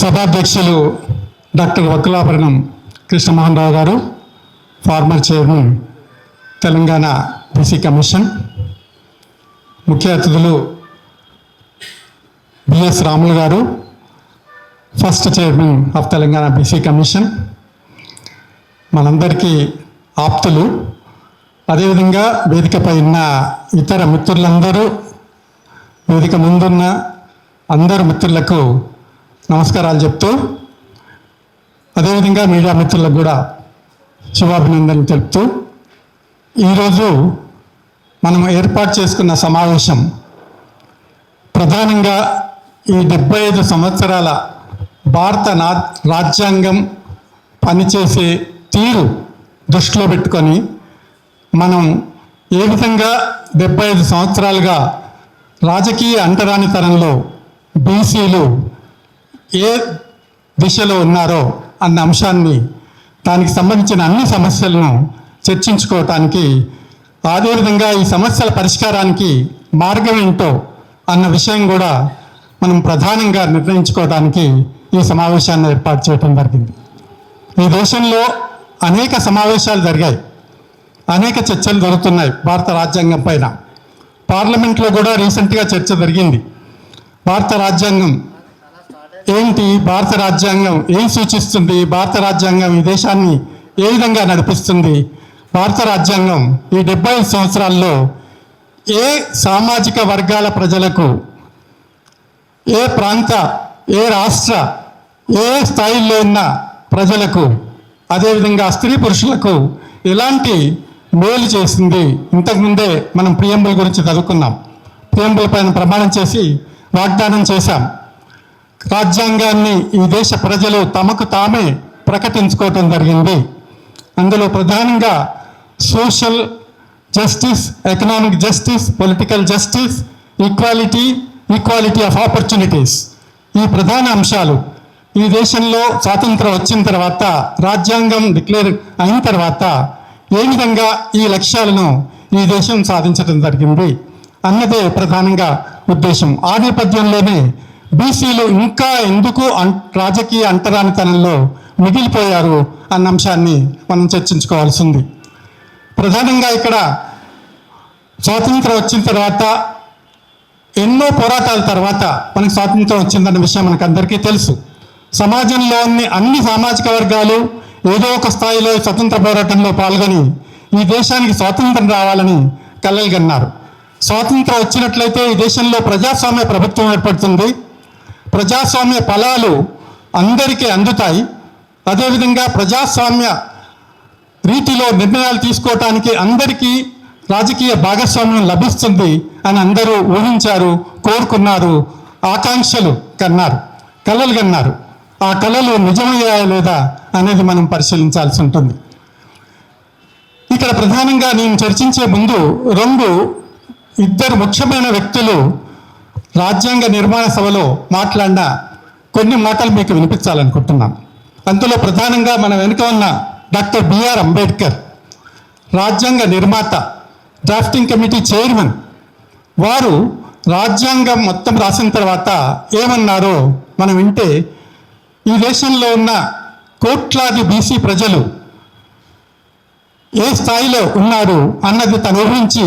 సభాధ్యక్షులు డాక్టర్ వకులాభరణం కృష్ణమోహన్ రావు గారు, former chairman Telangana BC commission, ముఖ్య అతిథులు బిఎస్ రాములు గారు, first chairman of Telangana BC commission, మనందరికీ ఆప్తులు, అదేవిధంగా వేదికపై ఉన్న ఇతర మిత్రులందరూ, వేదిక ముందున్న అందరు మిత్రులకు నమస్కారాలు చెప్తూ, అదేవిధంగా మీడియా మిత్రులకు కూడా శుభాభినందనలు తెలుపుతూ, ఈరోజు మనం ఏర్పాటు చేసుకున్న సమావేశం ప్రధానంగా ఈ 75 సంవత్సరాల భారత రాజ్యాంగం పనిచేసే తీరు దృష్టిలో పెట్టుకొని మనం ఏ విధంగా 75 సంవత్సరాలుగా రాజకీయ అంటరానితనంలో బీసీలు ఏ దిశలో ఉన్నారో అన్న అంశాన్ని, దానికి సంబంధించిన అన్ని సమస్యలను చర్చించుకోవటానికి, అదేవిధంగా ఈ సమస్యల పరిష్కారానికి మార్గం ఏంటో అన్న విషయం కూడా మనం ప్రధానంగా నిర్ణయించుకోవడానికి ఈ సమావేశాన్ని ఏర్పాటు చేయడం జరిగింది. ఈ దేశంలో అనేక సమావేశాలు జరిగాయి, అనేక చర్చలు జరుగుతున్నాయి భారత రాజ్యాంగం పైన. పార్లమెంట్లో కూడా రీసెంట్గా చర్చ జరిగింది. భారత రాజ్యాంగం ఏంటి, భారత రాజ్యాంగం ఏం సూచిస్తుంది, భారత రాజ్యాంగం ఈ దేశాన్ని ఏ విధంగా నడిపిస్తుంది, భారత రాజ్యాంగం ఈ 75 సంవత్సరాల్లో ఏ సామాజిక వర్గాల ప్రజలకు, ఏ ప్రాంత, ఏ రాష్ట్ర, ఏ స్థాయిలో ఉన్న ప్రజలకు, అదేవిధంగా స్త్రీ పురుషులకు ఎలాంటి మేలు చేసింది. ఇంతకుముందే మనం ప్రియంబుల్ గురించి చదువుకున్నాం. ప్రియంబుల్ పైన ప్రమాణం చేసి వాగ్దానం చేశాం. రాజ్యాంగాన్ని ఈ దేశ ప్రజలు తమకు తామే ప్రకటించుకోవటం జరిగింది. అందులో ప్రధానంగా social justice, economic justice, political justice, equality of opportunities, ఈ ప్రధాన అంశాలు ఈ దేశంలో స్వాతంత్రం వచ్చిన తర్వాత, రాజ్యాంగం డిక్లేర్ అయిన తర్వాత ఏ విధంగా ఈ లక్ష్యాలను ఈ దేశం సాధించడం జరిగింది అన్నదే ప్రధానంగా ఉద్దేశం. ఆ నేపథ్యంలోనే బీసీలు ఇంకా ఎందుకు రాజకీయ అంటరానితనంలో మిగిలిపోయారు అన్న అంశాన్ని మనం చర్చించుకోవాల్సి ఉంది. ప్రధానంగా ఇక్కడ స్వాతంత్రం వచ్చిన తర్వాత, ఎన్నో పోరాటాల తర్వాత మనకు స్వాతంత్రం వచ్చిందన్న విషయం మనకు అందరికీ తెలుసు. సమాజంలోని అన్ని సామాజిక వర్గాలు ఏదో ఒక స్థాయిలో స్వతంత్ర పోరాటంలో పాల్గొని ఈ దేశానికి స్వాతంత్రం రావాలని కలలు కన్నారు. స్వాతంత్రం వచ్చినట్లయితే ఈ దేశంలో ప్రజాస్వామ్య ప్రభుత్వం ఏర్పడుతుంది, ప్రజాస్వామ్య ఫలాలు అందరికీ అందుతాయి, అదేవిధంగా ప్రజాస్వామ్య రీతిలో నిర్ణయాలు తీసుకోవటానికి అందరికీ రాజకీయ భాగస్వామ్యం లభిస్తుంది అని అందరూ ఊహించారు, కోరుకున్నారు, ఆకాంక్షలు కన్నారు, కలలు కన్నారు. ఆ కళలు నిజమయ్యాయా లేదా అనేది మనం పరిశీలించాల్సి ఉంటుంది. ఇక్కడ ప్రధానంగా నేను చర్చించే ముందు ఇద్దరు ముఖ్యమైన వ్యక్తులు రాజ్యాంగ నిర్మాణ సభలో మాట్లాడిన కొన్ని మాటలు మీకు వినిపించాలనుకుంటున్నాను. అందులో ప్రధానంగా మన వెనుక ఉన్న డాక్టర్ బిఆర్ అంబేద్కర్, రాజ్యాంగ నిర్మాత, డ్రాఫ్టింగ్ కమిటీ చైర్మన్, వారు రాజ్యాంగం మొత్తం రాసిన తర్వాత ఏమన్నారో మనం వింటే, ఈ దేశంలో ఉన్న కోట్లాది బీసీ ప్రజలు ఏ స్థాయిలో ఉన్నారు అన్నది తను ఊహించి,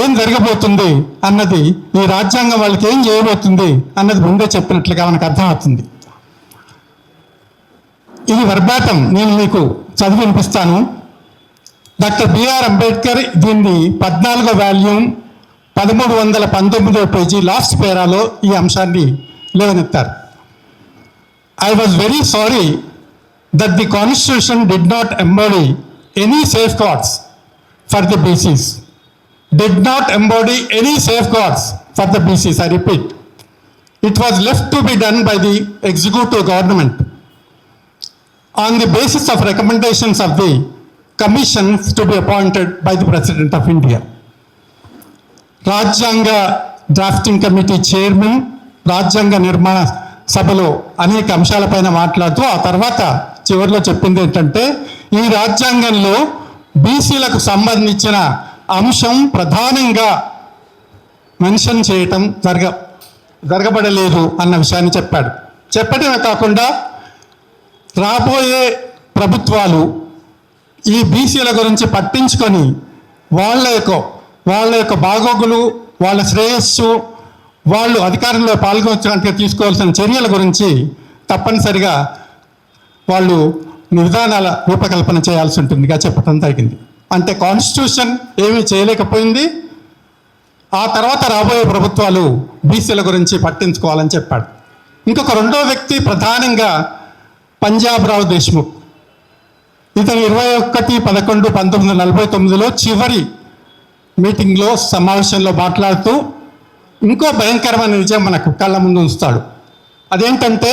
ఏం జరగబోతుంది అన్నది, ఈ రాజ్యాంగం వాళ్ళకి ఏం చేయబోతుంది అన్నది ముందే చెప్పినట్లుగా మనకు అర్థమవుతుంది. ఇది వర్బాటం నేను మీకు చదివి వినిపిస్తాను. డాక్టర్ బిఆర్ అంబేద్కర్ దీన్ని 14వ వాల్యూమ్ 1319వ పేజీ లాస్ట్ పేరాలో ఈ అంశాన్ని లేవనెత్తారు. I was very sorry that the Constitution did not embody any safeguards for the BCs. Did not embody any safeguards for the BCs, I repeat. It was left to be done by the executive government on the basis of recommendations of the commissions to be appointed by the President of India. రాజ్యాంగ drafting committee chairman రాజ్యాంగ నిర్మాణ సభలో అనేక అంశాలపైన మాట్లాడుతూ ఆ తర్వాత చివరిలో చెప్పింది ఏంటంటే, ఈ రాజ్యాంగంలో బీసీలకు సంబంధించిన అంశం ప్రధానంగా మెన్షన్ చేయటం జరగబడలేదు అన్న విషయాన్ని చెప్పాడు. చెప్పడమే కాకుండా రాబోయే ప్రభుత్వాలు ఈ బీసీల గురించి పట్టించుకొని వాళ్ళ యొక్క బాగోగులు, వాళ్ళ శ్రేయస్సు, వాళ్ళు అధికారంలో పాల్గొనడానికి తీసుకోవాల్సిన చర్యల గురించి తప్పనిసరిగా వాళ్ళు విధానాల రూపకల్పన చేయాల్సి ఉంటుందిగా చెప్పడం జరిగింది. అంటే కాన్స్టిట్యూషన్ ఏమీ చేయలేకపోయింది, ఆ తర్వాత రాబోయే ప్రభుత్వాలు బీసీల గురించి పట్టించుకోవాలని చెప్పాడు. ఇంకొక రెండో వ్యక్తి ప్రధానంగా పంజాబ్ రావు దేశ్ముఖ్. ఇతను 21/11/1949లో చివరి మీటింగ్లో సమావేశంలో మాట్లాడుతూ ఇంకో భయంకరమైన విజయం మనకు కళ్ళ ముందు ఉంచుతాడు. అదేంటంటే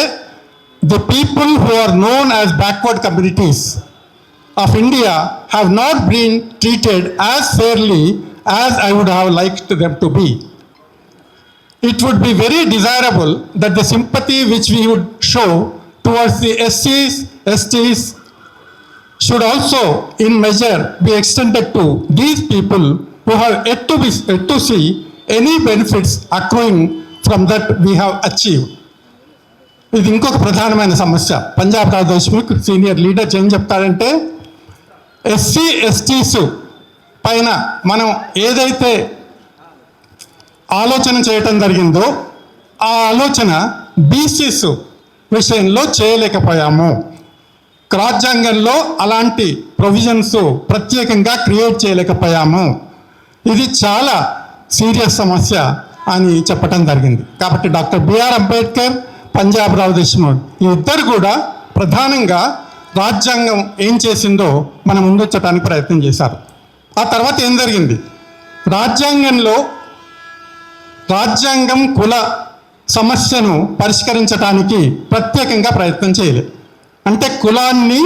the people who are known as backward communities of India have not been treated as fairly as I would have liked them to be. It would be very desirable that the sympathy which we would show towards the SCs, STs should also in measure be extended to these people who have yet to see any benefits accruing from that we have achieved. ఇది ఇంకొక ప్రధానమైన సమస్య. Punjab Rao Deshmukh senior leader ఏం చెప్తారంటే SC ఎస్టీస్ పైన మనం ఏదైతే ఆలోచన చేయటం జరిగిందో ఆ ఆలోచన బీసీస్ విషయంలో చేయలేకపోయాము. రాజ్యాంగంలో అలాంటి ప్రొవిజన్స్ ప్రత్యేకంగా క్రియేట్ చేయలేకపోయాము. ఇది చాలా సీరియస్ సమస్య అని చెప్పటం జరిగింది. కాబట్టి డాక్టర్ బిఆర్ అంబేద్కర్, పంజాబ్ రావ్ దేశ్ముఖ్ ఈ ఇద్దరు కూడా ప్రధానంగా రాజ్యాంగం ఏం చేసిందో మనం ముందుంచడానికి ప్రయత్నం చేశారు. ఆ తర్వాత ఏం జరిగింది? రాజ్యాంగం కుల సమస్యను పరిష్కరించడానికి ప్రత్యేకంగా ప్రయత్నం చేయలేదు. అంటే కులాన్ని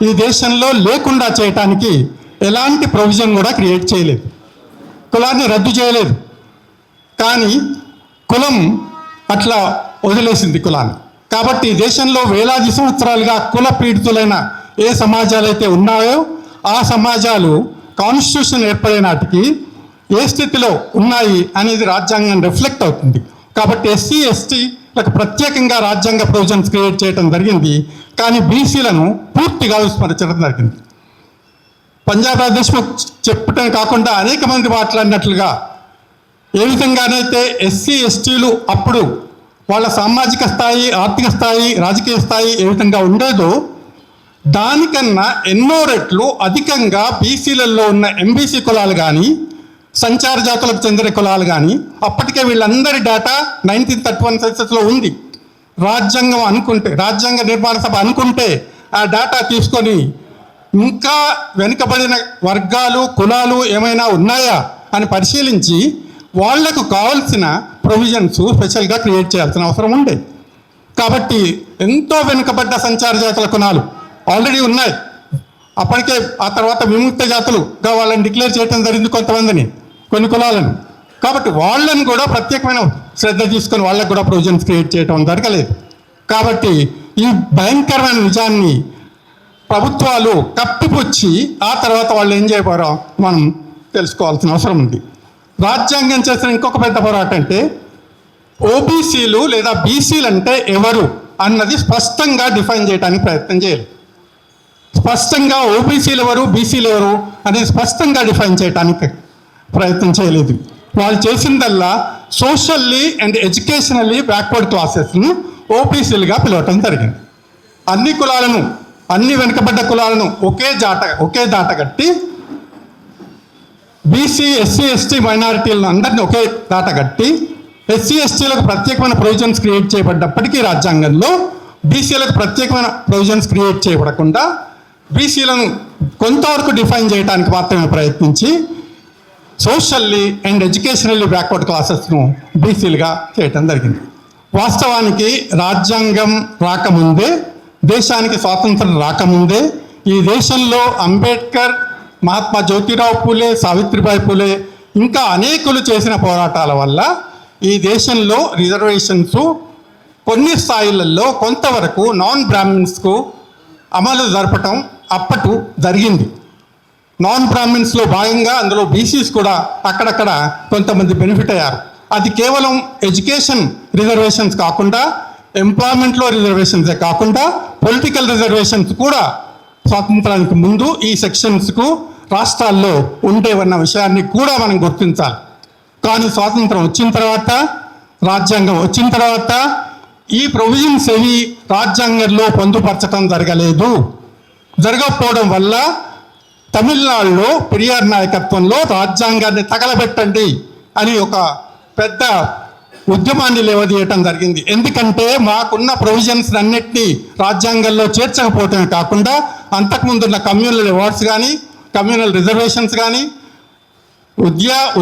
ఈ దేశంలో లేకుండా చేయటానికి ఎలాంటి ప్రొవిజన్ కూడా క్రియేట్ చేయలేదు, కులాన్ని రద్దు చేయలేదు. కానీ కులం అట్లా వదిలేసింది కులాన్ని. కాబట్టి దేశంలో వేలాది సంవత్సరాలుగా కుల పీడితులైన ఏ సమాజాలు అయితే ఉన్నాయో ఆ సమాజాలు కాన్స్టిట్యూషన్ ఏర్పడే నాటికి ఏ స్థితిలో ఉన్నాయి అనేది రాజ్యాంగం రిఫ్లెక్ట్ అవుతుంది. కాబట్టి ఎస్సీ ఎస్టీలకు ప్రత్యేకంగా రాజ్యాంగ ప్రొవిజన్స్ క్రియేట్ చేయడం జరిగింది, కానీ బీసీలను పూర్తిగా విస్మరించడం జరిగింది. పంజాబ్ రావ్ దేశ్ముఖ్ చెప్పటం కాకుండా అనేక మంది మాట్లాడినట్లుగా ఏ విధంగానైతే ఎస్సీ ఎస్టీలు అప్పుడు వాళ్ళ సామాజిక స్థాయి, ఆర్థిక స్థాయి, రాజకీయ స్థాయి ఏ విధంగా ఉండేదో దానికన్నా ఎన్నో రెట్లు అధికంగా బీసీలలో ఉన్న ఎంబీసీ కులాలు కానీ, సంచార జాతులకు చెందిన కులాలు కానీ, అప్పటికే వీళ్ళందరి డేటా 1931 సెన్సస్లో ఉంది. రాజ్యాంగ నిర్మాణ సభ అనుకుంటే ఆ డేటా తీసుకొని ఇంకా వెనుకబడిన వర్గాలు, కులాలు ఏమైనా ఉన్నాయా అని పరిశీలించి వాళ్లకు కావాల్సిన ప్రొవిజన్స్ స్పెషల్గా క్రియేట్ చేయాల్సిన అవసరం ఉండే. కాబట్టి ఎంతో వెనుకబడ్డ సంచార జాతుల కులాలు ఆల్రెడీ ఉన్నాయి. అప్పటికే ఆ తర్వాత విముక్త జాతులుగా వాళ్ళని డిక్లేర్ చేయడం జరిగింది కొంతమందిని, కొన్ని కులాలను. కాబట్టి వాళ్ళని కూడా ప్రత్యేకమైన శ్రద్ధ తీసుకొని వాళ్ళకు కూడా ప్రొవిజన్స్ క్రియేట్ చేయడం జరగలేదు. కాబట్టి ఈ భయంకరమైన నిజాన్ని ప్రభుత్వాలు కప్పిపుచ్చి ఆ తర్వాత వాళ్ళు ఏం చేయబోరో మనం తెలుసుకోవాల్సిన అవసరం ఉంది. రాజ్యాంగం చేసిన ఇంకొక పెద్ద పోరాటం అంటే ఓబీసీలు లేదా బీసీలు అంటే ఎవరు అన్నది స్పష్టంగా డిఫైన్ చేయడానికి ప్రయత్నం చేయాలి. స్పష్టంగా ఓబీసీలు ఎవరు, బీసీలు ఎవరు అనేది స్పష్టంగా డిఫైన్ చేయడానికి ప్రయత్నం చేయలేదు. వాళ్ళు చేసిందల్లా సోషల్లీ అండ్ ఎడ్యుకేషనల్లీ బ్యాక్వర్డ్ క్లాసెస్ను ఓబీసీలుగా పిలవటం జరిగింది. అన్ని కులాలను, అన్ని వెనుకబడ్డ కులాలను ఒకే దాట కట్టి బీసీ, ఎస్సీ, ఎస్టీ మైనారిటీలను అందరినీ ఒకే దాట కట్టి ఎస్సీ ఎస్టీలకు ప్రత్యేకమైన ప్రొవిజన్స్ క్రియేట్ చేయబడ్డప్పటికీ రాజ్యాంగంలో బీసీలకు ప్రత్యేకమైన ప్రొవిజన్స్ క్రియేట్ చేయబడకుండా బీసీలను కొంతవరకు డిఫైన్ చేయడానికి మాత్రమే ప్రయత్నించి సోషల్లీ అండ్ ఎడ్యుకేషనల్లీ బ్యాక్వర్డ్ క్లాసెస్ను బీసీలుగా చేయటం జరిగింది. వాస్తవానికి రాజ్యాంగం రాకముందే, దేశానికి స్వాతంత్రం రాకముందే ఈ దేశంలో అంబేద్కర్, మహాత్మా జ్యోతిరావు పూలే, సావిత్రిబాయి పూలే ఇంకా అనేకులు చేసిన పోరాటాల వల్ల ఈ దేశంలో రిజర్వేషన్స్ కొన్ని స్థాయిలలో కొంతవరకు నాన్ బ్రాహ్మిన్స్కు అమలు జరపటం అప్పటి జరిగింది. నాన్ బ్రాహ్మిన్స్లో భాగంగా అందులో బీసీస్ కూడా అక్కడక్కడ కొంతమంది బెనిఫిట్ అయ్యారు. అది కేవలం ఎడ్యుకేషన్ రిజర్వేషన్స్ కాకుండా ఎంప్లాయ్మెంట్లో రిజర్వేషన్సే కాకుండా పొలిటికల్ రిజర్వేషన్స్ కూడా స్వాతంత్రానికి ముందు ఈ సెక్షన్స్కు రాష్ట్రాల్లో ఉండేవన్న విషయాన్ని కూడా మనం గుర్తించాలి. కానీ స్వాతంత్రం వచ్చిన తర్వాత, రాజ్యాంగం వచ్చిన తర్వాత ఈ ప్రొవిజన్స్ ఏవి రాజ్యాంగంలో పొందుపరచడం జరగలేదు. జరగకపోవడం వల్ల తమిళనాడులో పెరియార్ నాయకత్వంలో రాజ్యాంగాన్ని తగలబెట్టండి అని ఒక పెద్ద ఉద్యమాన్ని లేవదీయటం జరిగింది. ఎందుకంటే మాకున్న ప్రొవిజన్స్ అన్నిటినీ రాజ్యాంగంలో చేర్చకపోవటమే కాకుండా అంతకుముందున్న కమ్యూనల్ అవార్డ్స్ కానీ, కమ్యూనల్ రిజర్వేషన్స్ కానీ,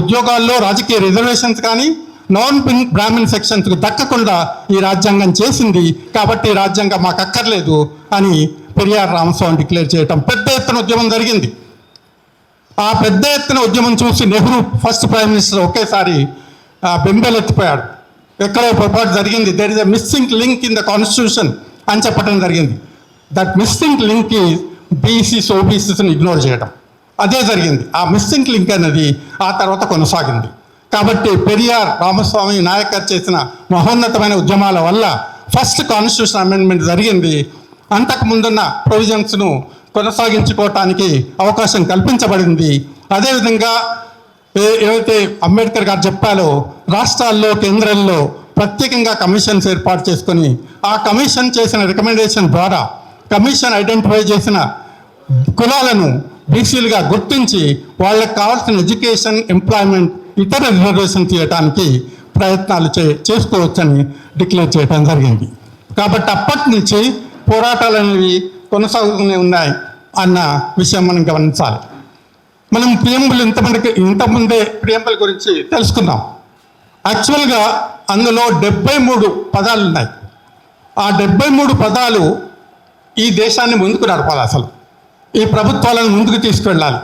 ఉద్యోగాల్లో రాజకీయ రిజర్వేషన్స్ కానీ నాన్ బ్రాహ్మణ్ సెక్షన్స్కు దక్కకుండా ఈ రాజ్యాంగం చేసింది. కాబట్టి రాజ్యాంగం మాకు అక్కర్లేదు అని పెరియార్ రామస్వామి డిక్లేర్ చేయటం పెద్ద ఎత్తున ఉద్యమం జరిగింది. ఆ పెద్ద ఎత్తున ఉద్యమం చూసి నెహ్రూ ఫస్ట్ ప్రైమ్ మినిస్టర్ ఒకేసారి బెంబేలెత్తిపోయాడు. ఎక్కడో పొరపాటు జరిగింది, there is a missing link in the constitution అని చెప్పడం జరిగింది. దట్ మిస్సింగ్ లింక్ ఈ బీసీస్ ఓబీసీస్ని ఇగ్నోర్ చేయడం, అదే జరిగింది. ఆ మిస్సింగ్ లింక్ అనేది ఆ తర్వాత కొనసాగింది. కాబట్టి పెరియార్ రామస్వామి నాయకర్ చేసిన మహోన్నతమైన ఉద్యమాల వల్ల ఫస్ట్ కాన్స్టిట్యూషన్ అమెండ్మెంట్ జరిగింది. అంతకుముందున్న ప్రొవిజన్స్ను కొనసాగించుకోవటానికి అవకాశం కల్పించబడింది. అదేవిధంగా ఏవైతే అంబేద్కర్ గారు చెప్పారో రాష్ట్రాల్లో, కేంద్రంలో ప్రత్యేకంగా కమిషన్స్ ఏర్పాటు చేసుకొని ఆ కమిషన్ చేసిన రికమెండేషన్ ద్వారా కమిషన్ ఐడెంటిఫై చేసిన కులాలను బీసీలుగా గుర్తించి వాళ్ళకి కావాల్సిన ఎడ్యుకేషన్, ఎంప్లాయ్మెంట్, ఇతర రిజర్వేషన్ తీయటానికి ప్రయత్నాలు చేసుకోవచ్చని డిక్లేర్ చేయడం జరిగింది. కాబట్టి అప్పటి నుంచి పోరాటాలు అనేవి కొనసాగుతూనే ఉన్నాయి అన్న విషయం మనం గమనించాలి. మనం ప్రియంబుల్ ఇంతకుముందే ప్రియంబుల్ గురించి తెలుసుకుందాం. యాక్చువల్గా అందులో 73 పదాలు ఉన్నాయి. ఆ 73 పదాలు ఈ దేశాన్ని ముందుకు నడపాలి. అసలు ఈ ప్రభుత్వాలను ముందుకు తీసుకెళ్ళాలి.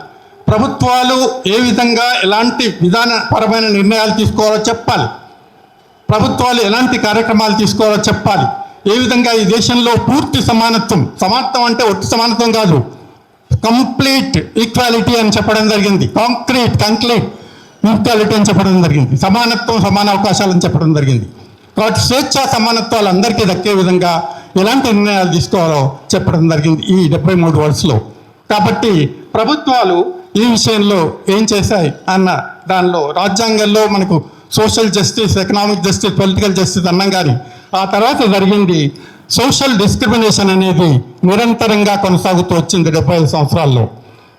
ప్రభుత్వాలు ఏ విధంగా ఎలాంటి విధానపరమైన నిర్ణయాలు తీసుకోవాలో చెప్పాలి. ప్రభుత్వాలు ఎలాంటి కార్యక్రమాలు తీసుకోవాలో చెప్పాలి. ఏ విధంగా ఈ దేశంలో పూర్తి సమానత్వం అంటే ఒట్టి సమానత్వం కాదు, కంప్లీట్ ఈక్వాలిటీ అని చెప్పడం జరిగింది. కంక్రీట్ ఈక్వాలిటీ అని చెప్పడం జరిగింది. సమానత్వం, సమాన అవకాశాలు అని చెప్పడం జరిగింది. కాబట్టి స్వేచ్ఛ సమానత్వాలు అందరికీ దక్కే విధంగా ఎలాంటి నిర్ణయాలు తీసుకోవాలో చెప్పడం జరిగింది ఈ 73 వర్డ్స్లో. కాబట్టి ప్రభుత్వాలు ఈ విషయంలో ఏం చేశాయి అన్న దానిలో రాజ్యాంగంలో మనకు social justice, economic justice, political justice అన్నాం. కానీ ఆ తర్వాత జరిగింది సోషల్ డిస్క్రిమినేషన్ అనేది నిరంతరంగా కొనసాగుతూ వచ్చింది 75 సంవత్సరాల్లో.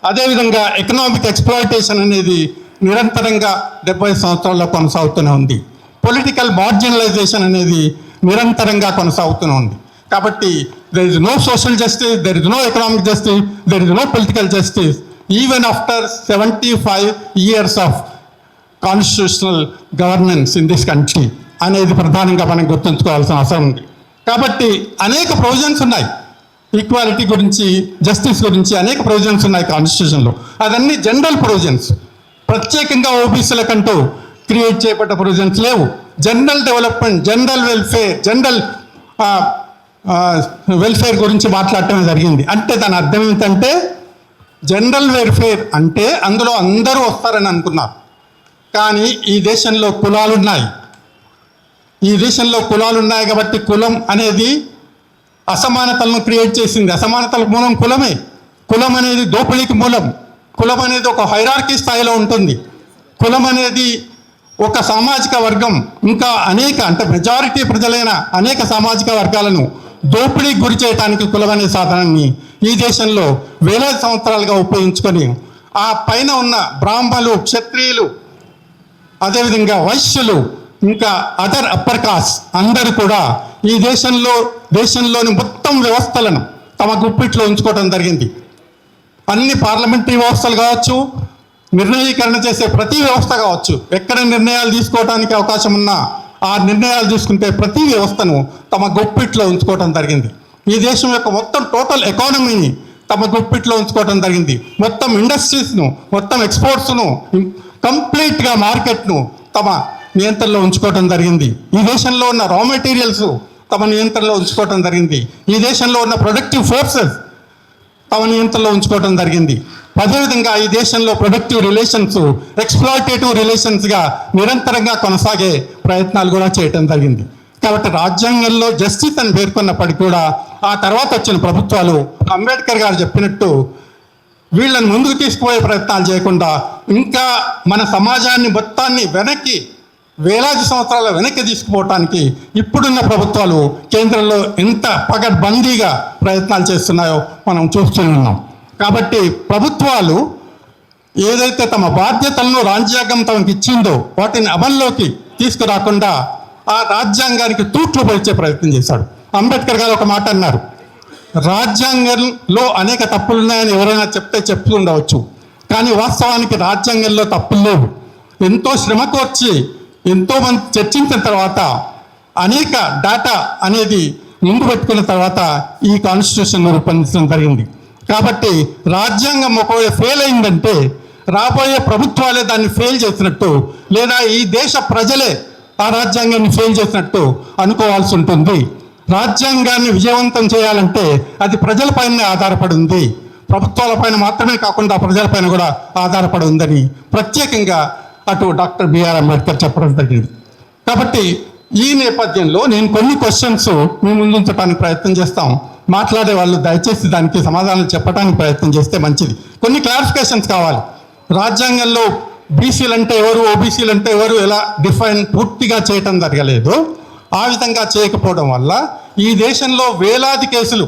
అదేవిధంగా ఎకనామిక్ ఎక్స్ప్లాయిటేషన్ అనేది నిరంతరంగా 75 సంవత్సరాల్లో కొనసాగుతూనే ఉంది. పొలిటికల్ మార్జినలైజేషన్ అనేది నిరంతరంగా కొనసాగుతూనే ఉంది. కాబట్టి there is no social justice, there is no economic justice, there is no political justice even after 75 years of constitutional governance in this country అనేది ప్రధానంగా మనం గుర్తుంచుకోవాల్సిన అవసరం ఉంది. కాబట్టి అనేక ప్రొవిజన్స్ ఉన్నాయి ఈక్వాలిటీ గురించి, జస్టిస్ గురించి అనేక ప్రొవిజన్స్ ఉన్నాయి కాన్స్టిట్యూషన్లో. అదన్నీ జనరల్ ప్రొవిజన్స్. ప్రత్యేకంగా ఓబీసీలకంటూ క్రియేట్ చేయబడ్డ ప్రొవిజన్స్ లేవు. జనరల్ డెవలప్మెంట్, జనరల్ వెల్ఫేర్ గురించి మాట్లాడటమే జరిగింది. అంటే దాని అర్థం ఏంటంటే జనరల్ వెల్ఫేర్ అంటే అందులో అందరూ వస్తారని అనుకున్నారు. కానీ ఈ దేశంలో కులాలున్నాయి. ఈ దేశంలో కులాలున్నాయి కాబట్టి కులం అనేది అసమానతలను క్రియేట్ చేసింది. అసమానతలకు మూలం కులమే. కులం అనేది దోపిడీకి మూలం. కులం అనేది ఒక హైరార్కీ స్థాయిలో ఉంటుంది. కులం అనేది ఒక సామాజిక వర్గం ఇంకా అంటే మెజారిటీ ప్రజలైన అనేక సామాజిక వర్గాలను దోపిడీకి గురి చేయడానికి కులం అనే సాధనాన్ని ఈ దేశంలో వేలాది సంవత్సరాలుగా ఉపయోగించుకొని ఆ పైన ఉన్న బ్రాహ్మణులు, క్షత్రియులు, అదేవిధంగా వైశ్యులు, ఇంకా అదర్ అప్పర్ కాస్ట్ అందరూ కూడా ఈ దేశంలోని మొత్తం వ్యవస్థలను తమ గుప్పిట్లో ఉంచుకోవడం జరిగింది. అన్ని పార్లమెంటరీ వ్యవస్థలు కావచ్చు, నిర్ణయీకరణ చేసే ప్రతి వ్యవస్థ కావచ్చు, ఎక్కడ నిర్ణయాలు తీసుకోవడానికి అవకాశం ఉన్నా ఆ నిర్ణయాలు తీసుకుంటే ప్రతి వ్యవస్థను తమ గుప్పిట్లో ఉంచుకోవడం జరిగింది. ఈ దేశం యొక్క మొత్తం టోటల్ ఎకానమీని తమ గుప్పిట్లో ఉంచుకోవడం జరిగింది. మొత్తం ఇండస్ట్రీస్ను, మొత్తం ఎక్స్పోర్ట్స్ను, కంప్లీట్గా మార్కెట్ను తమ నియంత్రణలో ఉంచుకోవడం జరిగింది. ఈ దేశంలో ఉన్న రా మెటీరియల్స్ తమ నియంత్రణలో ఉంచుకోవడం జరిగింది. ఈ దేశంలో ఉన్న ప్రొడక్టివ్ ఫోర్సెస్ తమ నియంత్రణలో ఉంచుకోవడం జరిగింది. అదేవిధంగా ఈ దేశంలో ప్రొడక్టివ్ రిలేషన్స్ ఎక్స్ప్లాయిటేటివ్ రిలేషన్స్గా నిరంతరంగా కొనసాగే ప్రయత్నాలు కూడా చేయటం జరిగింది. కాబట్టి రాజ్యాంగంలో జస్టిస్ అని పేర్కొన్నప్పటికీ కూడా ఆ తర్వాత వచ్చిన ప్రభుత్వాలు అంబేద్కర్ గారు చెప్పినట్టు వీళ్ళని ముందుకు తీసుకుపోయే ప్రయత్నాలు చేయకుండా ఇంకా మన సమాజాన్ని మొత్తాన్ని వెనక్కి వేలాది సంవత్సరాల వెనక్కి తీసుకుపోవటానికి ఇప్పుడున్న ప్రభుత్వాలు కేంద్రంలో ఎంత పకడ్బందీగా ప్రయత్నాలు చేస్తున్నాయో మనం చూస్తూనే ఉన్నాం. కాబట్టి ప్రభుత్వాలు ఏదైతే తమ బాధ్యతలను రాజ్యాంగం తమకు ఇచ్చిందో వాటిని అమల్లోకి తీసుకురాకుండా ఆ రాజ్యాంగానికి తూట్లు పొడిచే ప్రయత్నం చేశాడు. అంబేద్కర్ గారు ఒక మాట అన్నారు, రాజ్యాంగంలో అనేక తప్పులు ఉన్నాయని ఎవరైనా చెప్తూ ఉండవచ్చు, కానీ వాస్తవానికి రాజ్యాంగంలో తప్పులు లేవు. ఎంతో శ్రమ కోర్చి ఎంతోమంది చర్చించిన తర్వాత అనేక డేటా అనేది ముందు పెట్టుకున్న తర్వాత ఈ కాన్స్టిట్యూషన్ రూపొందించడం జరిగింది. కాబట్టి రాజ్యాంగం ఒకవేళ ఫెయిల్ అయిందంటే రాబోయే ప్రభుత్వాలే దాన్ని ఫెయిల్ చేసినట్టు, లేదా ఈ దేశ ప్రజలే ఆ రాజ్యాంగాన్ని ఫెయిల్ చేసినట్టు అనుకోవాల్సి ఉంటుంది. రాజ్యాంగాన్ని విజయవంతం చేయాలంటే అది ప్రజలపైనే ఆధారపడి ఉంది, ప్రభుత్వాలపైన మాత్రమే కాకుండా ప్రజలపైన కూడా ఆధారపడి ఉందని ప్రత్యేకంగా అటు డాక్టర్ బిఆర్ అంబేద్కర్ చెప్పడం జరిగింది. కాబట్టి ఈ నేపథ్యంలో నేను కొన్ని క్వశ్చన్స్ మీ ముందుంచడానికి ప్రయత్నం చేస్తాం. మాట్లాడే వాళ్ళు దయచేసి దానికి సమాధానాలు చెప్పడానికి ప్రయత్నం చేస్తే మంచిది. కొన్ని క్లారిఫికేషన్స్ కావాలి. రాజ్యాంగంలో బీసీలు అంటే ఎవరు, ఓబీసీలు అంటే ఎవరు ఎలా డిఫైన్ పూర్తిగా చేయటం జరగలేదు. ఆ విధంగా చేయకపోవడం వల్ల ఈ దేశంలో వేలాది కేసులు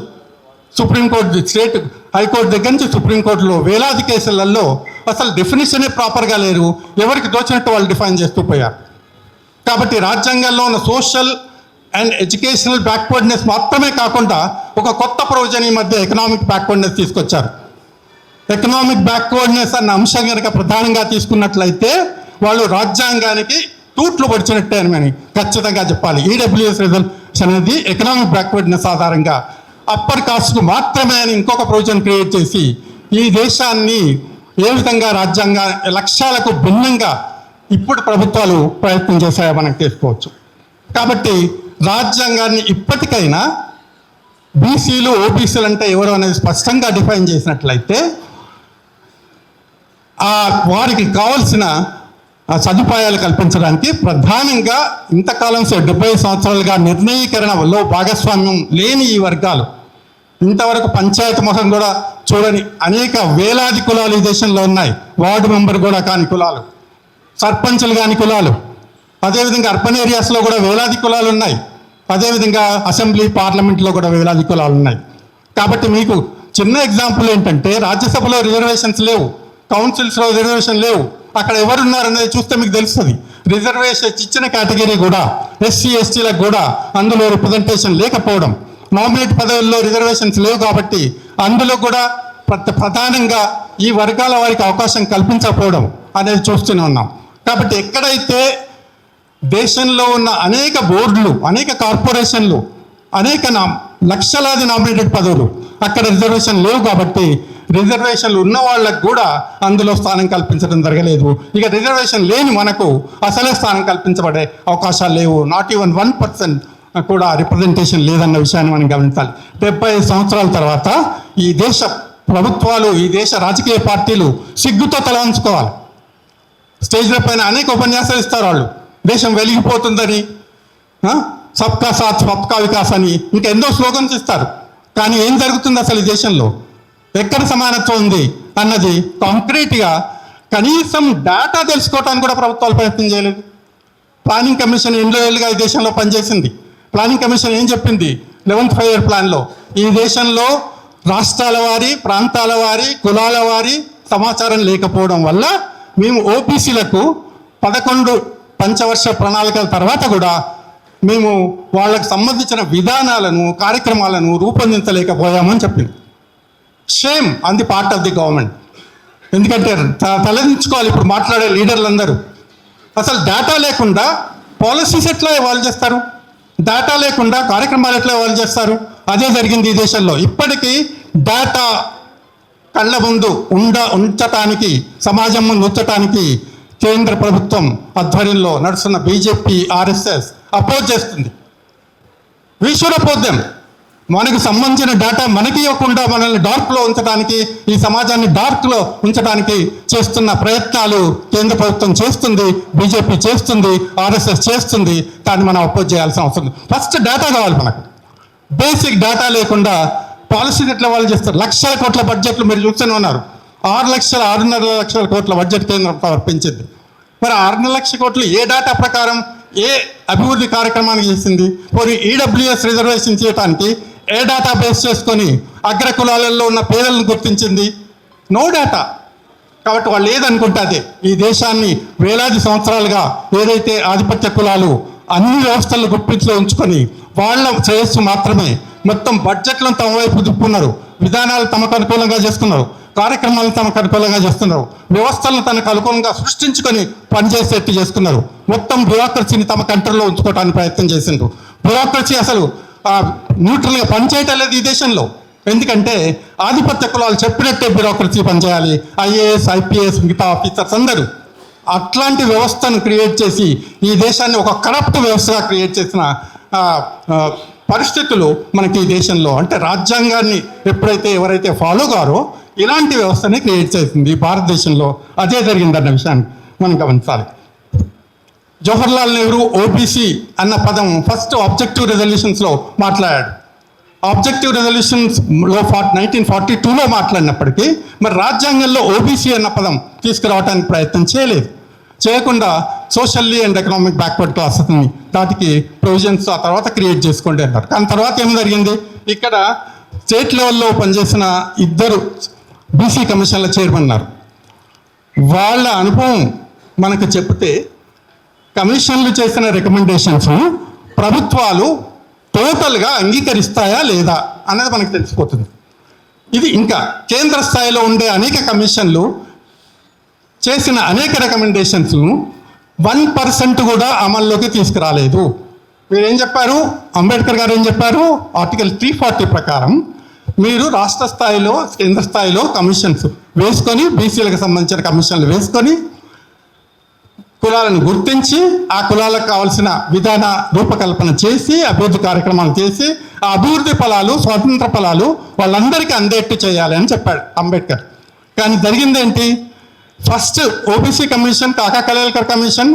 సుప్రీంకోర్టు, స్టేట్ హైకోర్టు దగ్గర నుంచి సుప్రీంకోర్టులో వేలాది కేసులలో అసలు డెఫినిషనే ప్రాపర్గా లేరు, ఎవరికి తోచినట్టు వాళ్ళు డిఫైన్ చేస్తూ పోయారు. కాబట్టి రాజ్యాంగంలో ఉన్న సోషల్ అండ్ ఎడ్యుకేషనల్ బ్యాక్వర్డ్నెస్ మాత్రమే కాకుండా ఒక కొత్త ప్రొవిజన్ ఈ మధ్య ఎకనామిక్ బ్యాక్వర్డ్నెస్ తీసుకొచ్చారు. ఎకనామిక్ బ్యాక్వర్డ్నెస్ అన్న అంశం కనుక ప్రధానంగా తీసుకున్నట్లయితే వాళ్ళు రాజ్యాంగానికి తూట్లు పొడిచినట్టే అని ఖచ్చితంగా చెప్పాలి. ఈడబ్ల్యూఎస్ రిజర్వేషన్ అనేది ఎకనామిక్ బ్యాక్వర్డ్నెస్ ఆధారంగా అప్పర్ కాస్ట్కు మాత్రమే అని ఇంకొక ప్రొవిజన్ క్రియేట్ చేసి ఈ దేశాన్ని ఏ విధంగా రాజ్యాంగ లక్ష్యాలకు భిన్నంగా ఇప్పుడు ప్రభుత్వాలు ప్రయత్నం చేశాయో మనం తెలుసుకోవచ్చు. కాబట్టి రాజ్యాంగాన్ని ఇప్పటికైనా బీసీలు, ఓబీసీలు అంటే ఎవరు అనేది స్పష్టంగా డిఫైన్ చేసినట్లయితే వారికి కావాల్సిన సదుపాయాలు కల్పించడానికి ప్రధానంగా ఇంతకాలం 70 సంవత్సరాలుగా నిర్ణయీకరణలో భాగస్వామ్యం లేని ఈ వర్గాలు, ఇంతవరకు పంచాయతీ ముఖం కూడా చూడని అనేక వేలాది కులాలు ఈ దేశంలో ఉన్నాయి. వార్డు మెంబర్ కూడా కాని కులాలు, సర్పంచులు కాని కులాలు, అదేవిధంగా అర్బన్ ఏరియాస్లో కూడా వేలాది కులాలు ఉన్నాయి. అదేవిధంగా అసెంబ్లీ, పార్లమెంట్లో కూడా వేలాది కులాలు ఉన్నాయి. కాబట్టి మీకు చిన్న ఎగ్జాంపుల్ ఏంటంటే రాజ్యసభలో రిజర్వేషన్స్ లేవు, కౌన్సిల్స్లో రిజర్వేషన్ లేవు. అక్కడ ఎవరున్నారనేది చూస్తే మీకు తెలుస్తుంది. రిజర్వేషన్ ఇచ్చిన కేటగిరీ కూడా ఎస్సీ, ఎస్టీలకు కూడా అందులో రిప్రజెంటేషన్ లేకపోవడం, నామినేట్ పదవుల్లో రిజర్వేషన్స్ లేవు కాబట్టి అందులో కూడా ప్రధానంగా ఈ వర్గాల వారికి అవకాశం కల్పించకపోవడం అనేది చూస్తూనే ఉన్నాం. కాబట్టి ఎక్కడైతే దేశంలో ఉన్న అనేక బోర్డులు, అనేక కార్పొరేషన్లు, అనేక లక్షలాది నామినేటెడ్ పదవులు అక్కడ రిజర్వేషన్ లేవు కాబట్టి రిజర్వేషన్లు ఉన్న వాళ్ళకు కూడా అందులో స్థానం కల్పించడం జరగలేదు. ఇక రిజర్వేషన్ లేని మనకు అసలే స్థానం కల్పించబడే అవకాశాలు లేవు. నాట్ ఈవెన్ 1% కూడా రిప్రజెంటేషన్ లేదన్న విషయాన్ని మనం గమనించాలి. 75 సంవత్సరాల తర్వాత ఈ దేశ ప్రభుత్వాలు, ఈ దేశ రాజకీయ పార్టీలు సిగ్గుతో తల వంచుకోవాలి. స్టేజ్ల పైన అనేక ఉపన్యాసాలు ఇస్తారు వాళ్ళు, దేశం వెలిగిపోతుందని, సబ్కా సాత్ సబ్కా వికాస్ అని ఇంకా ఎన్నో స్లోగన్స్ ఇస్తారు. కానీ ఏం జరుగుతుంది అసలు ఈ దేశంలో? ఎక్కడ సమానత్వం ఉంది అన్నది కాంక్రీట్గా కనీసం డేటా తెలుసుకోవడానికి కూడా ప్రభుత్వాలు ప్రయత్నం చేయలేదు. ప్లానింగ్ కమిషన్ ఎన్నో ఏళ్ళుగా ఈ దేశంలో పనిచేసింది. ప్లానింగ్ కమిషన్ ఏం చెప్పింది? 11th 5-year ప్లాన్లో ఈ దేశంలో రాష్ట్రాల వారి, ప్రాంతాల వారి, కులాల వారి సమాచారం లేకపోవడం వల్ల మేము ఓబీసీలకు 11 పంచవర్ష ప్రణాళికల తర్వాత కూడా మేము వాళ్ళకు సంబంధించిన విధానాలను, కార్యక్రమాలను రూపొందించలేకపోయామని చెప్పింది. Shame on the part of the government. ఎందుకంటే తలదించుకోవాలి ఇప్పుడు మాట్లాడే లీడర్లందరూ. అసలు డేటా లేకుండా పాలసీస్ ఎట్లా ఎవాల్వ్ చేస్తారు? డేటా లేకుండా కార్యక్రమాలు ఎట్లా ఎవాల్వ్ చేస్తారు? అదే జరిగింది ఈ దేశంలో. ఇప్పటికీ డేటా కళ్ళ ముందు ఉంచటానికి, సమాజం ముందు ఉంచటానికి కేంద్ర ప్రభుత్వం ఆధ్వర్యంలో నడుస్తున్న బీజేపీ, ఆర్ఎస్ఎస్ అపోజ్ చేస్తుంది. We should oppose them. మనకు సంబంధించిన డేటా మనకి ఇవ్వకుండా మనల్ని డార్క్లో ఉంచడానికి, ఈ సమాజాన్ని డార్క్లో ఉంచడానికి చేస్తున్న ప్రయత్నాలు కేంద్ర ప్రభుత్వం చేస్తుంది, బీజేపీ చేస్తుంది, ఆర్ఎస్ఎస్ చేస్తుంది. దాన్ని మనం అపోజ్ చేయాల్సిన అవసరం ఉంది. ఫస్ట్ డేటా కావాలి మనకు. బేసిక్ డేటా లేకుండా పాలసీని ఎట్లా వాళ్ళు చేస్తారు? లక్షల కోట్ల బడ్జెట్లు మీరు చూస్తూనే ఉన్నారు. 6,00,000 6.5 లక్షల కోట్ల బడ్జెట్ కేంద్రం పెంచింది. మరి 6.5 లక్షల కోట్లు ఏ డేటా ప్రకారం ఏ అభివృద్ధి కార్యక్రమానికి చేసింది? పోనీ ఈడబ్ల్యూఎస్ రిజర్వేషన్ చేయడానికి ఏ డేటా బేస్ చేసుకొని అగ్ర కులాలలో ఉన్న పేదలను గుర్తించింది? No data. కాబట్టి వాళ్ళు ఏదనుకుంటే అదే. ఈ దేశాన్ని వేలాది సంవత్సరాలుగా ఏదైతే ఆధిపత్య కులాలు అన్ని వ్యవస్థలను గుప్పించులో ఉంచుకొని వాళ్ళ శ్రేయస్సు మాత్రమే మొత్తం బడ్జెట్లను తమ వైపు తిప్పుకున్నారు, విధానాలు తమకు అనుకూలంగా చేసుకున్నారు, కార్యక్రమాలను తమకు అనుకూలంగా చేస్తున్నారు, వ్యవస్థలను తనకు అనుకూలంగా సృష్టించుకొని పనిచేసేట్టు చేసుకున్నారు. మొత్తం బ్యూరోక్రసీని తమ కంట్రోల్లో ఉంచుకోవడానికి ప్రయత్నం చేసిండ్రు. బ్యూరోక్రసీ అసలు న్యూట్రల్గా పనిచేయటం లేదు ఈ దేశంలో. ఎందుకంటే ఆధిపత్య కులాలు చెప్పినట్టే బ్యూరోక్రసీ పనిచేయాలి. ఐఏఎస్, ఐపీఎస్, మిగతా ఆఫీసర్స్ అందరూ అట్లాంటి వ్యవస్థను క్రియేట్ చేసి ఈ దేశాన్ని ఒక కరప్ట్ వ్యవస్థగా క్రియేట్ చేసిన పరిస్థితులు మనకి ఈ దేశంలో, అంటే రాజ్యాంగాన్ని ఎప్పుడైతే ఎవరైతే ఫాలో కారో ఇలాంటి వ్యవస్థని క్రియేట్ చేసింది భారతదేశంలో. అదే జరిగిందన్న విషయాన్ని మనం గమనించాలి. జవహర్లాల్ నెహ్రూ ఓబీసీ అన్న పదం ఫస్ట్ ఆబ్జెక్టివ్ రెజల్యూషన్స్లో మాట్లాడాడు. ఆబ్జెక్టివ్ రెజల్యూషన్స్లో 1942లో మాట్లాడినప్పటికీ మరి రాజ్యాంగంలో ఓబీసీ అన్న పదం తీసుకురావడానికి ప్రయత్నం చేయకుండా సోషల్లీ అండ్ ఎకనామిక్ బ్యాక్వర్డ్ క్లాసెస్ని దాటికి ప్రొవిజన్స్ ఆ తర్వాత క్రియేట్ చేసుకోండి అన్నారు. కానీ తర్వాత ఏం జరిగింది? ఇక్కడ స్టేట్ లెవెల్లో పనిచేసిన 2 బీసీ కమిషన్ల చైర్మన్ ఉన్నారు. వాళ్ళ అనుభవం మనకు చెప్తే కమిషన్లు చేసిన రికమెండేషన్స్ ప్రభుత్వాలు టోటల్గా అంగీకరిస్తాయా లేదా అన్నది మనకు తెలిసిపోతుంది. ఇది ఇంకా కేంద్ర స్థాయిలో ఉండే అనేక కమిషన్లు చేసిన అనేక రికమెండేషన్స్ను 1% కూడా అమల్లోకి తీసుకురాలేదు. మీరేం చెప్పారు? అంబేద్కర్ గారు ఏం చెప్పారు? ఆర్టికల్ 340 ప్రకారం మీరు రాష్ట్ర స్థాయిలో, కేంద్ర స్థాయిలో కమిషన్స్ వేసుకొని, బీసీలకు సంబంధించిన కమిషన్లు వేసుకొని కులాలను గుర్తించి ఆ కులాలకు కావాల్సిన విధాన రూపకల్పన చేసి అభివృద్ధి కార్యక్రమాలు చేసి ఆ అభివృద్ధి ఫలాలు, స్వాతంత్ర ఫలాలు వాళ్ళందరికీ అందేట్టు చేయాలి అని చెప్పాడు అంబేద్కర్. కానీ జరిగిందేంటి? ఫస్ట్ ఓబీసీ కమిషన్, కాకా కలేల్కర్ కమిషన్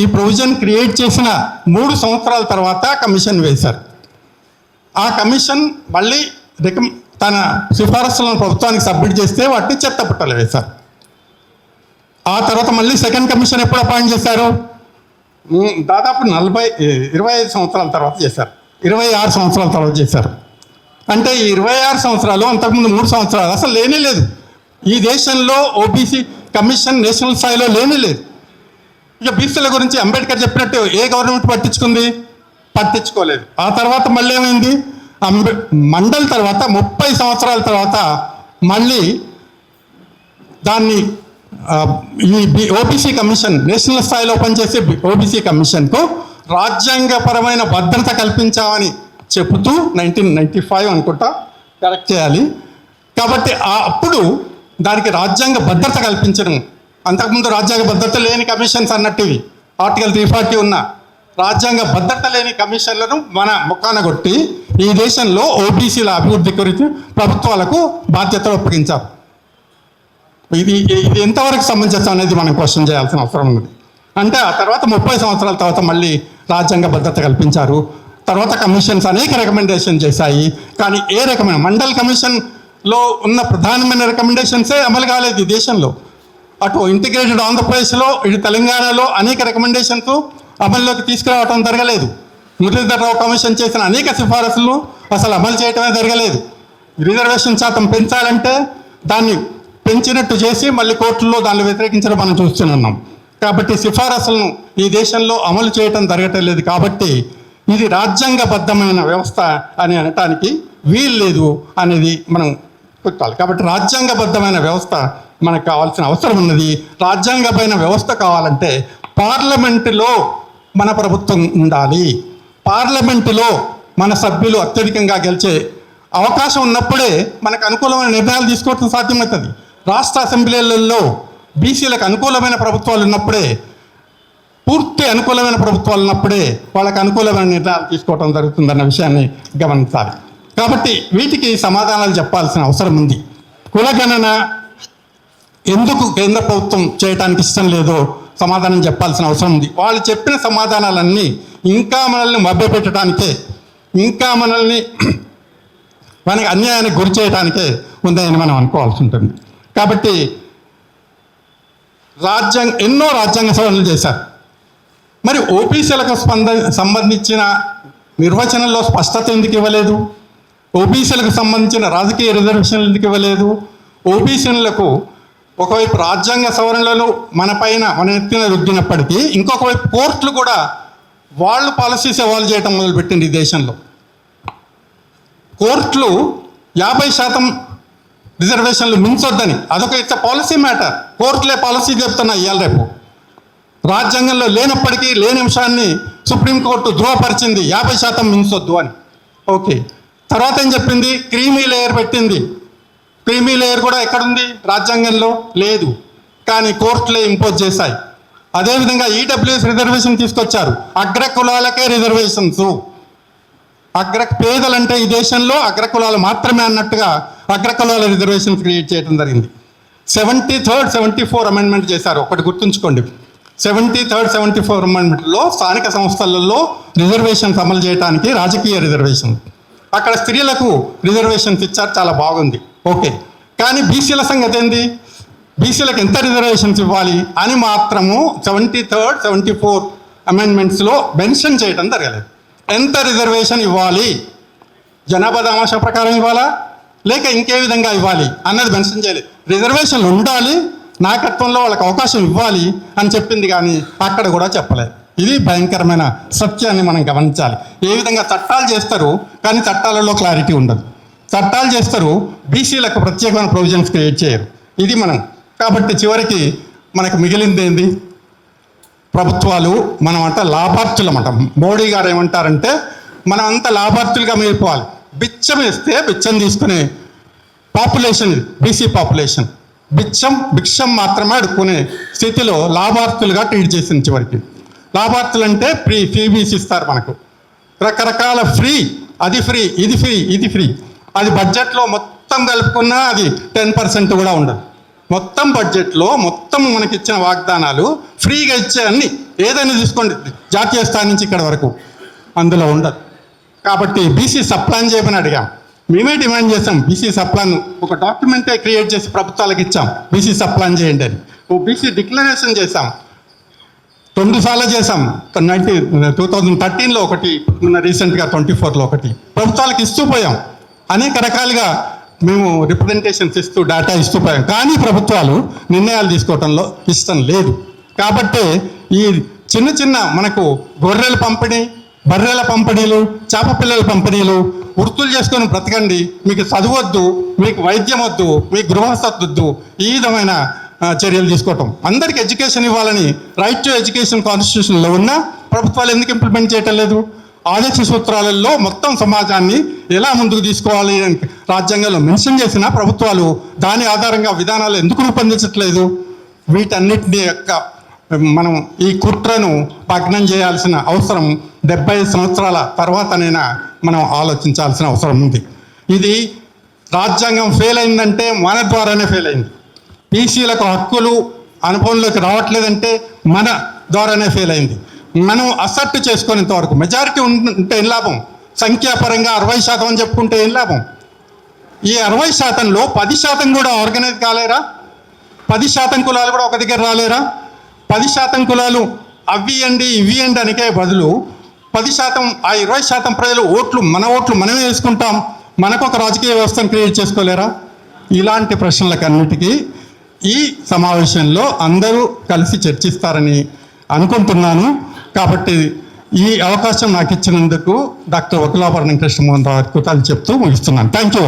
ఈ ప్రొవిజన్ క్రియేట్ చేసిన 3 సంవత్సరాల తర్వాత కమిషన్ వేశారు. ఆ కమిషన్ మళ్ళీ తన సిఫారసులను ప్రభుత్వానికి సబ్మిట్ చేస్తే వాటిని చెత్తపుట్టలు వేశారు. ఆ తర్వాత మళ్ళీ సెకండ్ కమిషన్ ఎప్పుడు అపాయింట్ చేశారు? దాదాపు 25 సంవత్సరాల తర్వాత చేశారు. 26 సంవత్సరాల తర్వాత చేశారు. అంటే ఈ 26 సంవత్సరాలు, అంతకుముందు 3 సంవత్సరాలు అసలు లేనే లేదు. ఈ దేశంలో ఓబీసీ కమిషన్ నేషనల్ స్థాయిలో లేనే లేదు. ఇక బీసీల గురించి అంబేద్కర్ చెప్పినట్టు ఏ గవర్నమెంట్ పట్టించుకోలేదు. ఆ తర్వాత మళ్ళీ ఏమైంది? మండల్ తర్వాత 30 సంవత్సరాల తర్వాత మళ్ళీ దాన్ని ఈ ఓబీసీ కమిషన్, నేషనల్ స్థాయిలో పనిచేసే ఓబీసీ కమిషన్కు రాజ్యాంగపరమైన భద్రత కల్పించామని చెబుతూ 1995 అనుకుంటా, కరెక్ట్ చేయాలి. కాబట్టి అప్పుడు దానికి రాజ్యాంగ భద్రత కల్పించడం. అంతకుముందు రాజ్యాంగ భద్రత లేని కమిషన్స్ అన్నట్టు ఇవి. ఆర్టికల్ 340 ఉన్న రాజ్యాంగ భద్రత లేని కమిషన్లను మన ముఖాన కొట్టి ఈ దేశంలో ఓబీసీల అభివృద్ధి గురించి ప్రభుత్వాలకు బాధ్యతలు అప్పగించారు. ఇది ఎంతవరకు సమంజసం అనేది మనం క్వశ్చన్ చేయాల్సిన అవసరం ఉంది. అంటే ఆ తర్వాత 30 సంవత్సరాల తర్వాత మళ్ళీ రాజ్యాంగ భద్రత కల్పించారు. తర్వాత కమిషన్స్ అనేక రికమెండేషన్ చేశాయి. కానీ మండల్ కమిషన్లో ఉన్న ప్రధానమైన రికమెండేషన్సే అమలు కాలేదు ఈ దేశంలో. అటు ఇంటిగ్రేటెడ్ ఆంధ్రప్రదేశ్లో, ఇటు తెలంగాణలో అనేక రికమెండేషన్స్ అమల్లోకి తీసుకురావడం జరగలేదు. మురళీధరరావు కమిషన్ చేసిన అనేక సిఫారసులు అసలు అమలు చేయటమే జరగలేదు. రిజర్వేషన్ శాతం పెంచాలంటే దాన్ని పెంచినట్టు చేసి మళ్ళీ కోర్టుల్లో దాన్ని వ్యతిరేకించడం మనం చూస్తున్నాం. కాబట్టి సిఫారసులను ఈ దేశంలో అమలు చేయటం జరగటం లేదు. కాబట్టి ఇది రాజ్యాంగబద్ధమైన వ్యవస్థ అని అనటానికి వీలు లేదు అనేది మనం పెట్టాలి. కాబట్టి రాజ్యాంగబద్ధమైన వ్యవస్థ మనకు కావాల్సిన అవసరం ఉన్నది. రాజ్యాంగమైన వ్యవస్థ కావాలంటే పార్లమెంటులో మన ప్రభుత్వం ఉండాలి. పార్లమెంటులో మన సభ్యులు అత్యధికంగా గెలిచే అవకాశం ఉన్నప్పుడే మనకు అనుకూలమైన నిర్ణయాలు తీసుకోవడం సాధ్యమవుతుంది. రాష్ట్ర అసెంబ్లీలలో బీసీలకు అనుకూలమైన ప్రభుత్వాలు ఉన్నప్పుడే పూర్తి అనుకూలమైన ప్రభుత్వాలు ఉన్నప్పుడే వాళ్ళకి అనుకూలమైన నిర్ణయాలు తీసుకోవడం జరుగుతుందన్న విషయాన్ని గమనించాలి. కాబట్టి వీటికి సమాధానాలు చెప్పాల్సిన అవసరం ఉంది. కులగణన ఎందుకు కేంద్ర ప్రభుత్వం చేయడానికి ఇష్టం లేదో సమాధానం చెప్పాల్సిన అవసరం ఉంది. వాళ్ళు చెప్పిన సమాధానాలన్నీ ఇంకా మనల్ని మభ్యపెట్టడానికే, ఇంకా మనల్ని మనకి అన్యాయానికి గురి చేయడానికే ఉందని మనం అనుకోవాల్సి ఉంటుంది. కాబట్టి ఎన్నో రాజ్యాంగ సవరణలు చేశారు. మరి ఓబీసీలకు సంబంధించిన నిర్వచనంలో స్పష్టత ఎందుకు ఇవ్వలేదు? ఓబీసీలకు సంబంధించిన రాజకీయ రిజర్వేషన్లు ఎందుకు ఇవ్వలేదు? ఓబీసీలకు ఒకవైపు రాజ్యాంగ సవరణలు మన ఎత్తిన రుద్దినప్పటికీ ఇంకొక వైపు కోర్టులు కూడా వాళ్ళు పాలసీస్ ఎవాల్వ్ చేయడం మొదలుపెట్టింది ఈ దేశంలో. కోర్టులు 50% రిజర్వేషన్లు మించొద్దని, అదొక ఇట్స్ పాలసీ మ్యాటర్. కోర్టులే పాలసీ చెప్తున్నా ఇవాళ రేపు. రాజ్యాంగంలో లేనప్పటికీ లేని అంశాన్ని సుప్రీంకోర్టు ధృవపరిచింది 50% మించొద్దు అని. ఓకే, తర్వాత ఏం చెప్పింది? క్రీమీ లేయర్ పెట్టింది. క్రీమీ లేయర్ కూడా ఎక్కడుంది? రాజ్యాంగంలో లేదు, కానీ కోర్టులే ఇంపోజ్ చేశాయి. అదేవిధంగా ఈడబ్ల్యూఎస్ రిజర్వేషన్ తీసుకొచ్చారు. అగ్రకులాలకే రిజర్వేషన్స్. పేదలంటే ఈ దేశంలో అగ్రకులాలు మాత్రమే అన్నట్టుగా అగ్రకులాల రిజర్వేషన్స్ క్రియేట్ చేయడం జరిగింది. 73rd, 74 అమెండ్మెంట్ చేశారు. ఒకటి గుర్తుంచుకోండి, 73rd, 74 అమెండ్మెంట్లో స్థానిక సంస్థలలో రిజర్వేషన్స్ అమలు చేయడానికి రాజకీయ రిజర్వేషన్, అక్కడ స్త్రీలకు రిజర్వేషన్స్ ఇచ్చారు, చాలా బాగుంది. ఓకే, కానీ బీసీల సంగతి ఏంది? బీసీలకు ఎంత రిజర్వేషన్స్ ఇవ్వాలి అని మాత్రము 73rd, 74 అమెండ్మెంట్స్లో మెన్షన్ చేయడం జరగలేదు. ఎంత రిజర్వేషన్ ఇవ్వాలి? జనాభా దామాషా ప్రకారం ఇవ్వాలా లేక ఇంకే విధంగా ఇవ్వాలి అన్నది మెన్షన్ చేయలేదు. రిజర్వేషన్లు ఉండాలి, నాయకత్వంలో వాళ్ళకి అవకాశం ఇవ్వాలి అని చెప్పింది, కానీ అక్కడ కూడా చెప్పలేదు. ఇది భయంకరమైన సత్యాన్ని మనం గమనించాలి. ఏ విధంగా చట్టాలు చేస్తారు కానీ చట్టాలలో క్లారిటీ ఉండదు. చట్టాలు చేస్తారు, బీసీలకు ప్రత్యేకమైన ప్రొవిజన్స్ క్రియేట్ చేయరు. ఇది మనం. కాబట్టి చివరికి మనకు మిగిలింది ఏంది? ప్రభుత్వాలు మనం లాభార్థులమాట. మోడీ గారు ఏమంటారంటే మనం అంతా లాభార్థులుగా మిగిలిపోవాలి. బిచ్చం వేస్తే బిచ్చం తీసుకునే పాపులేషన్, బీసీ పాపులేషన్ భిక్షం మాత్రమే అడుక్కునే స్థితిలో లాభార్థులుగా ట్రీట్ చేసింది. చివరికి లాభార్థులు అంటే ఫ్రీబీస్ ఇస్తారు మనకు, రకరకాల ఫ్రీ, అది ఫ్రీ, ఇది ఫ్రీ. అది బడ్జెట్లో మొత్తం కలుపుకున్నా అది 10% కూడా ఉండదు. మొత్తం బడ్జెట్లో మొత్తం మనకి ఇచ్చిన వాగ్దానాలు ఫ్రీగా ఇచ్చే అన్ని ఏదైనా తీసుకోండి, జాతీయ స్థాయి నుంచి ఇక్కడ వరకు అందులో ఉండదు. కాబట్టి బీసీ సప్లాన్ చేయమని అడిగాం. మేమే డిమాండ్ చేసాం, బీసీ సప్లాన్ ఒక డాక్యుమెంటే క్రియేట్ చేసి ప్రభుత్వాలకు ఇచ్చాం, బీసీ సప్లాన్ చేయండి అని. బీసీ డిక్లరేషన్ చేసాం, 2 సార్లు చేసాం. 2013లో ఒకటి, మొన్న రీసెంట్గా 24లో ఒకటి ప్రభుత్వాలకు ఇస్తూ పోయాం. అనేక రకాలుగా మేము రిప్రజెంటేషన్స్ ఇస్తూ డేటా ఇస్తూ పోయాం, కానీ ప్రభుత్వాలు నిర్ణయాలు తీసుకోవడంలో ఇష్టం లేదు. కాబట్టి ఈ చిన్న మనకు గొర్రెల పంపిణీ, బర్రెల పంపిణీలు, చేప పిల్లల పంపిణీలు, వృత్తులు చేసుకొని బ్రతకండి, మీకు చదువొద్దు, మీకు వైద్యం వద్దు, మీకు గృహస్థత్వం వద్దు, ఈ విధమైన చర్యలు తీసుకోవటం. అందరికి ఎడ్యుకేషన్ ఇవ్వాలని రైట్ టు ఎడ్యుకేషన్ కాన్స్టిట్యూషన్లో ఉన్నా ప్రభుత్వాలు ఎందుకు ఇంప్లిమెంట్ చేయటం లేదు? ఆదర్శ సూత్రాలలో మొత్తం సమాజాన్ని ఎలా ముందుకు తీసుకోవాలి అని రాజ్యాంగంలో మెన్షన్ చేసిన ప్రభుత్వాలు దాని ఆధారంగా విధానాలు ఎందుకు రూపొందించట్లేదు? వీటన్నిటిని మనం ఈ కుట్రను భగ్నం చేయాల్సిన అవసరం 75 సంవత్సరాల తర్వాతనైనా మనం ఆలోచించాల్సిన అవసరం ఉంది. ఇది రాజ్యాంగం ఫెయిల్ అయిందంటే మన ద్వారానే ఫెయిల్ అయింది. బీసీలకు హక్కులు అనుభవంలోకి రావట్లేదంటే మన ద్వారానే ఫెయిల్ అయింది. మనం అసెప్ట్ చేసుకునేంతవరకు మెజారిటీ ఉంటే ఏం లాభం? సంఖ్యాపరంగా 60% అని చెప్పుకుంటే ఏం లాభం? ఈ 60%లో 10% కూడా ఆర్గనైజ్ కాలేరా? 10% కులాలు కూడా ఒక దగ్గర రాలేరా? 10% కులాలు అవి ఇవ్వండి ఇవి ఇవ్వండి అనికే బదులు 10%, ఆ 20% ప్రజలు మన ఓట్లు మనమే వేసుకుంటాం, మనకు ఒక రాజకీయ వ్యవస్థను క్రియేట్ చేసుకోలేరా? ఇలాంటి ప్రశ్నలకన్నిటికీ ఈ సమావేశంలో అందరూ కలిసి చర్చిస్తారని అనుకుంటున్నాను. కాబట్టి ఈ అవకాశం నాకు ఇచ్చినందుకు డాక్టర్ వకులాభరణం కృష్ణమోహన్ రావు కృతజ్ఞతలు చెప్తూ ముగిస్తున్నాను. Thank you.